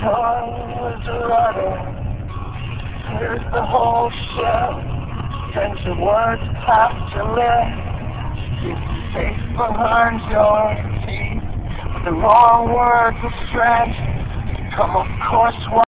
tongue was running. Here's the whole show. Send your words past your lips. Keep safe behind your teeth. But the wrong words will stretch. Come, of course.